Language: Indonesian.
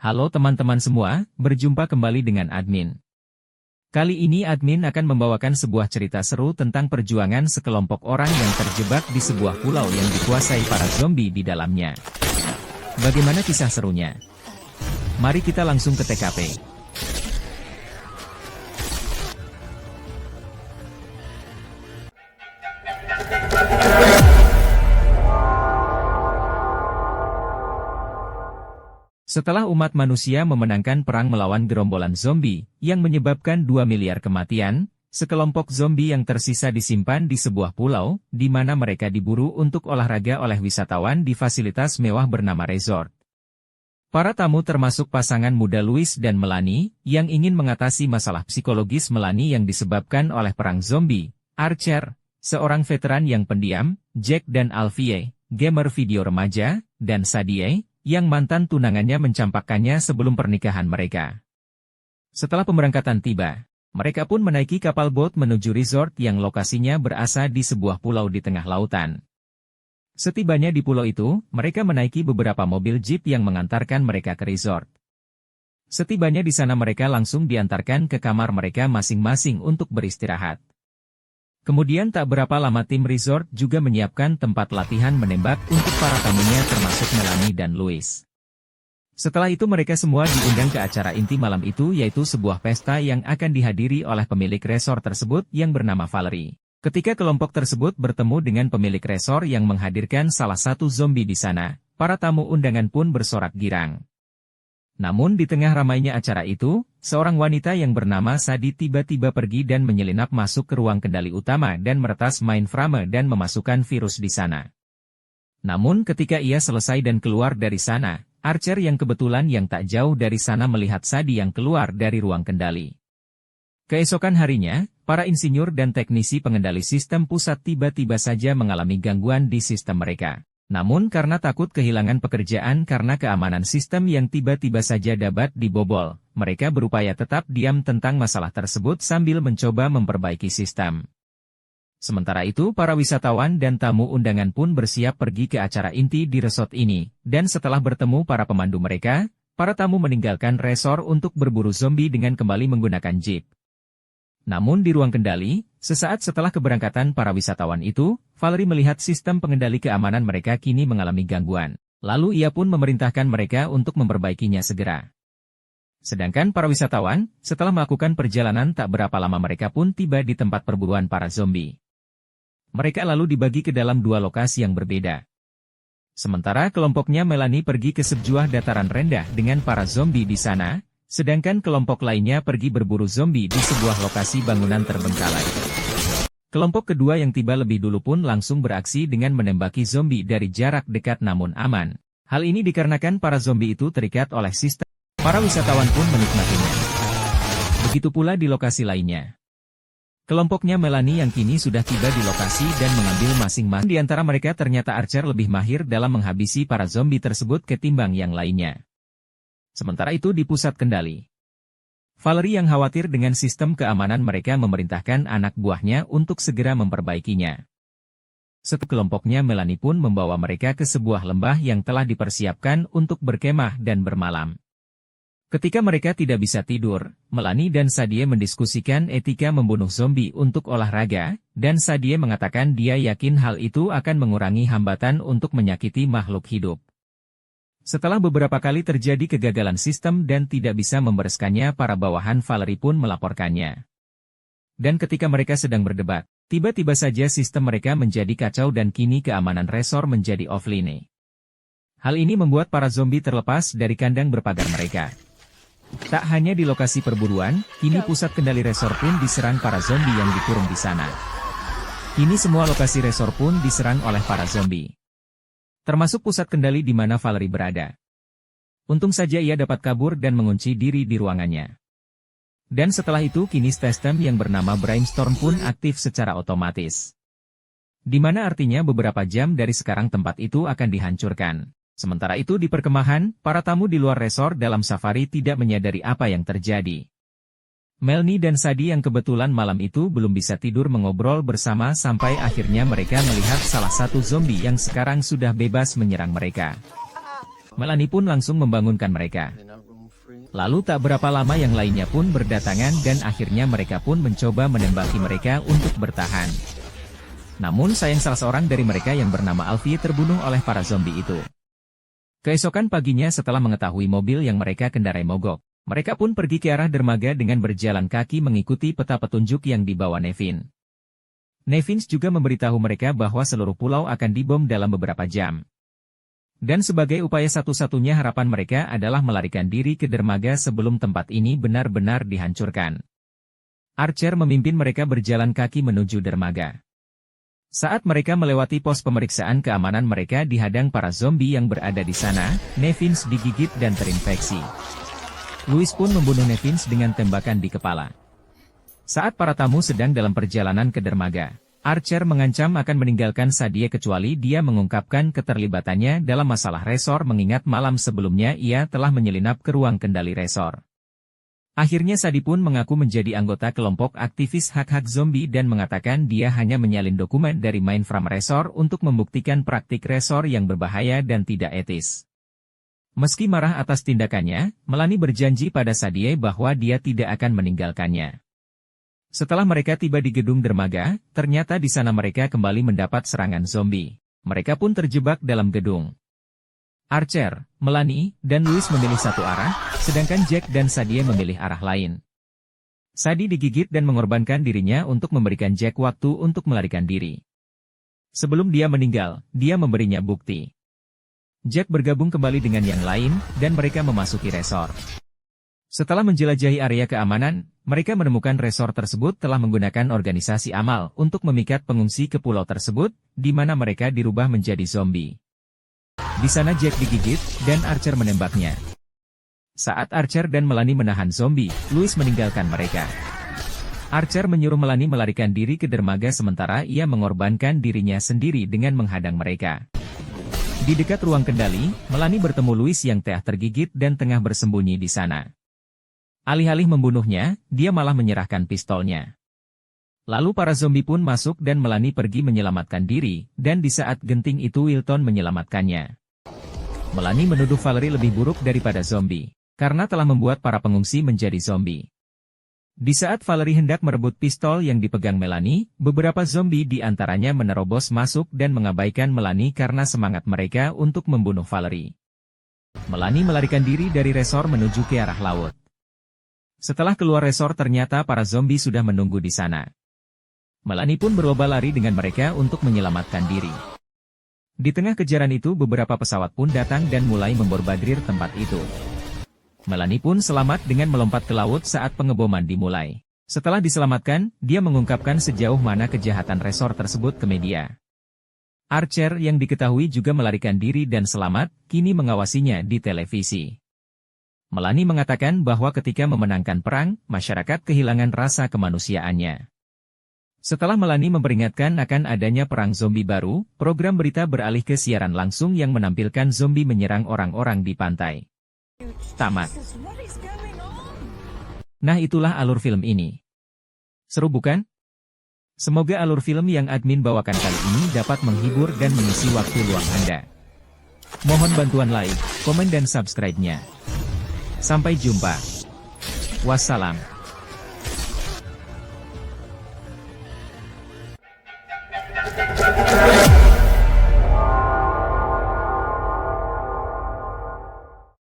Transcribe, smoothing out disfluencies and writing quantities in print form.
Halo teman-teman semua, berjumpa kembali dengan admin. Kali ini admin akan membawakan sebuah cerita seru tentang perjuangan sekelompok orang yang terjebak di sebuah pulau yang dikuasai para zombie di dalamnya. Bagaimana kisah serunya? Mari kita langsung ke TKP. Setelah umat manusia memenangkan perang melawan gerombolan zombie, yang menyebabkan 2 miliar kematian, sekelompok zombie yang tersisa disimpan di sebuah pulau, di mana mereka diburu untuk olahraga oleh wisatawan di fasilitas mewah bernama resort. Para tamu termasuk pasangan muda Louis dan Melanie, yang ingin mengatasi masalah psikologis Melanie yang disebabkan oleh perang zombie, Archer, seorang veteran yang pendiam, Jack dan Alfie, gamer video remaja, dan Sadie, yang mantan tunangannya mencampakkannya sebelum pernikahan mereka. Setelah pemberangkatan tiba, mereka pun menaiki kapal boat menuju resort yang lokasinya berada di sebuah pulau di tengah lautan. Setibanya di pulau itu, mereka menaiki beberapa mobil jeep yang mengantarkan mereka ke resort. Setibanya di sana mereka langsung diantarkan ke kamar mereka masing-masing untuk beristirahat. Kemudian tak berapa lama tim resort juga menyiapkan tempat latihan menembak untuk para tamunya termasuk Melanie dan Louis. Setelah itu mereka semua diundang ke acara inti malam itu yaitu sebuah pesta yang akan dihadiri oleh pemilik resort tersebut yang bernama Valerie. Ketika kelompok tersebut bertemu dengan pemilik resort yang menghadirkan salah satu zombie di sana, para tamu undangan pun bersorak girang. Namun di tengah ramainya acara itu, seorang wanita yang bernama Sadie tiba-tiba pergi dan menyelinap masuk ke ruang kendali utama dan meretas mainframe dan memasukkan virus di sana. Namun ketika ia selesai dan keluar dari sana, Archer yang kebetulan yang tak jauh dari sana melihat Sadie yang keluar dari ruang kendali. Keesokan harinya, para insinyur dan teknisi pengendali sistem pusat tiba-tiba saja mengalami gangguan di sistem mereka. Namun karena takut kehilangan pekerjaan karena keamanan sistem yang tiba-tiba saja dapat dibobol, mereka berupaya tetap diam tentang masalah tersebut sambil mencoba memperbaiki sistem. Sementara itu para wisatawan dan tamu undangan pun bersiap pergi ke acara inti di resort ini, dan setelah bertemu para pemandu mereka, para tamu meninggalkan resort untuk berburu zombie dengan kembali menggunakan jeep. Namun di ruang kendali, sesaat setelah keberangkatan para wisatawan itu, Valerie melihat sistem pengendali keamanan mereka kini mengalami gangguan. Lalu ia pun memerintahkan mereka untuk memperbaikinya segera. Sedangkan para wisatawan, setelah melakukan perjalanan tak berapa lama mereka pun tiba di tempat perburuan para zombie. Mereka lalu dibagi ke dalam dua lokasi yang berbeda. Sementara kelompoknya Melanie pergi ke sebuah dataran rendah dengan para zombie di sana, sedangkan kelompok lainnya pergi berburu zombie di sebuah lokasi bangunan terbengkalai. Kelompok kedua yang tiba lebih dulu pun langsung beraksi dengan menembaki zombie dari jarak dekat namun aman. Hal ini dikarenakan para zombie itu terikat oleh sistem. Para wisatawan pun menikmatinya. Begitu pula di lokasi lainnya. Kelompoknya Melanie yang kini sudah tiba di lokasi dan mengambil masing-masing. Di antara mereka ternyata Archer lebih mahir dalam menghabisi para zombie tersebut ketimbang yang lainnya. Sementara itu di pusat kendali, Valerie yang khawatir dengan sistem keamanan mereka memerintahkan anak buahnya untuk segera memperbaikinya. Setelah kelompoknya Melanie pun membawa mereka ke sebuah lembah yang telah dipersiapkan untuk berkemah dan bermalam. Ketika mereka tidak bisa tidur, Melanie dan Sadie mendiskusikan etika membunuh zombie untuk olahraga, dan Sadie mengatakan dia yakin hal itu akan mengurangi hambatan untuk menyakiti makhluk hidup. Setelah beberapa kali terjadi kegagalan sistem dan tidak bisa membereskannya, para bawahan Valerie pun melaporkannya. Dan ketika mereka sedang berdebat, tiba-tiba saja sistem mereka menjadi kacau dan kini keamanan resort menjadi offline. Hal ini membuat para zombie terlepas dari kandang berpagar mereka. Tak hanya di lokasi perburuan, kini pusat kendali resort pun diserang para zombie yang dikurung di sana. Kini semua lokasi resort pun diserang oleh para zombie. Termasuk pusat kendali di mana Valerie berada. Untung saja ia dapat kabur dan mengunci diri di ruangannya. Dan setelah itu kini sistem yang bernama Brainstorm pun aktif secara otomatis. Di mana artinya beberapa jam dari sekarang tempat itu akan dihancurkan. Sementara itu di perkemahan, para tamu di luar resort dalam safari tidak menyadari apa yang terjadi. Melanie dan Sadie yang kebetulan malam itu belum bisa tidur mengobrol bersama sampai akhirnya mereka melihat salah satu zombie yang sekarang sudah bebas menyerang mereka. Melanie pun langsung membangunkan mereka. Lalu tak berapa lama yang lainnya pun berdatangan dan akhirnya mereka pun mencoba menembaki mereka untuk bertahan. Namun sayang salah seorang dari mereka yang bernama Alfie terbunuh oleh para zombie itu. Keesokan paginya setelah mengetahui mobil yang mereka kendarai mogok, mereka pun pergi ke arah dermaga dengan berjalan kaki mengikuti peta petunjuk yang dibawa Nevin. Nevin juga memberitahu mereka bahwa seluruh pulau akan dibom dalam beberapa jam. Dan sebagai upaya satu-satunya harapan mereka adalah melarikan diri ke dermaga sebelum tempat ini benar-benar dihancurkan. Archer memimpin mereka berjalan kaki menuju dermaga. Saat mereka melewati pos pemeriksaan keamanan mereka dihadang para zombie yang berada di sana, Nevin digigit dan terinfeksi. Louis pun membunuh Nevin dengan tembakan di kepala. Saat para tamu sedang dalam perjalanan ke dermaga, Archer mengancam akan meninggalkan Sadie kecuali dia mengungkapkan keterlibatannya dalam masalah resor mengingat malam sebelumnya ia telah menyelinap ke ruang kendali resor. Akhirnya Sadie pun mengaku menjadi anggota kelompok aktivis hak-hak zombie dan mengatakan dia hanya menyalin dokumen dari mainframe resor untuk membuktikan praktik resor yang berbahaya dan tidak etis. Meski marah atas tindakannya, Melanie berjanji pada Sadie bahwa dia tidak akan meninggalkannya. Setelah mereka tiba di gedung dermaga, ternyata di sana mereka kembali mendapat serangan zombie. Mereka pun terjebak dalam gedung. Archer, Melanie, dan Louis memilih satu arah, sedangkan Jack dan Sadie memilih arah lain. Sadie digigit dan mengorbankan dirinya untuk memberikan Jack waktu untuk melarikan diri. Sebelum dia meninggal, dia memberinya bukti. Jack bergabung kembali dengan yang lain, dan mereka memasuki resor. Setelah menjelajahi area keamanan, mereka menemukan resor tersebut telah menggunakan organisasi amal untuk memikat pengungsi ke pulau tersebut, di mana mereka dirubah menjadi zombie. Di sana Jack digigit, dan Archer menembaknya. Saat Archer dan Melanie menahan zombie, Louis meninggalkan mereka. Archer menyuruh Melanie melarikan diri ke dermaga sementara ia mengorbankan dirinya sendiri dengan menghadang mereka. Di dekat ruang kendali, Melanie bertemu Louis yang telah tergigit dan tengah bersembunyi di sana. Alih-alih membunuhnya, dia malah menyerahkan pistolnya. Lalu para zombie pun masuk dan Melanie pergi menyelamatkan diri, dan di saat genting itu Wilton menyelamatkannya. Melanie menuduh Valerie lebih buruk daripada zombie, karena telah membuat para pengungsi menjadi zombie. Di saat Valerie hendak merebut pistol yang dipegang Melanie, beberapa zombie di antaranya menerobos masuk dan mengabaikan Melanie karena semangat mereka untuk membunuh Valerie. Melanie melarikan diri dari resor menuju ke arah laut. Setelah keluar resor ternyata para zombie sudah menunggu di sana. Melanie pun berlomba lari dengan mereka untuk menyelamatkan diri. Di tengah kejaran itu beberapa pesawat pun datang dan mulai membombardir tempat itu. Melanie pun selamat dengan melompat ke laut saat pengeboman dimulai. Setelah diselamatkan, dia mengungkapkan sejauh mana kejahatan resor tersebut ke media. Archer yang diketahui juga melarikan diri dan selamat, kini mengawasinya di televisi. Melanie mengatakan bahwa ketika memenangkan perang, masyarakat kehilangan rasa kemanusiaannya. Setelah Melanie memperingatkan akan adanya perang zombie baru, program berita beralih ke siaran langsung yang menampilkan zombie menyerang orang-orang di pantai. Tamat. Nah itulah alur film ini. Seru bukan? Semoga alur film yang admin bawakan kali ini dapat menghibur dan mengisi waktu luang Anda. Mohon bantuan like, komen dan subscribe-nya. Sampai jumpa. Wassalam.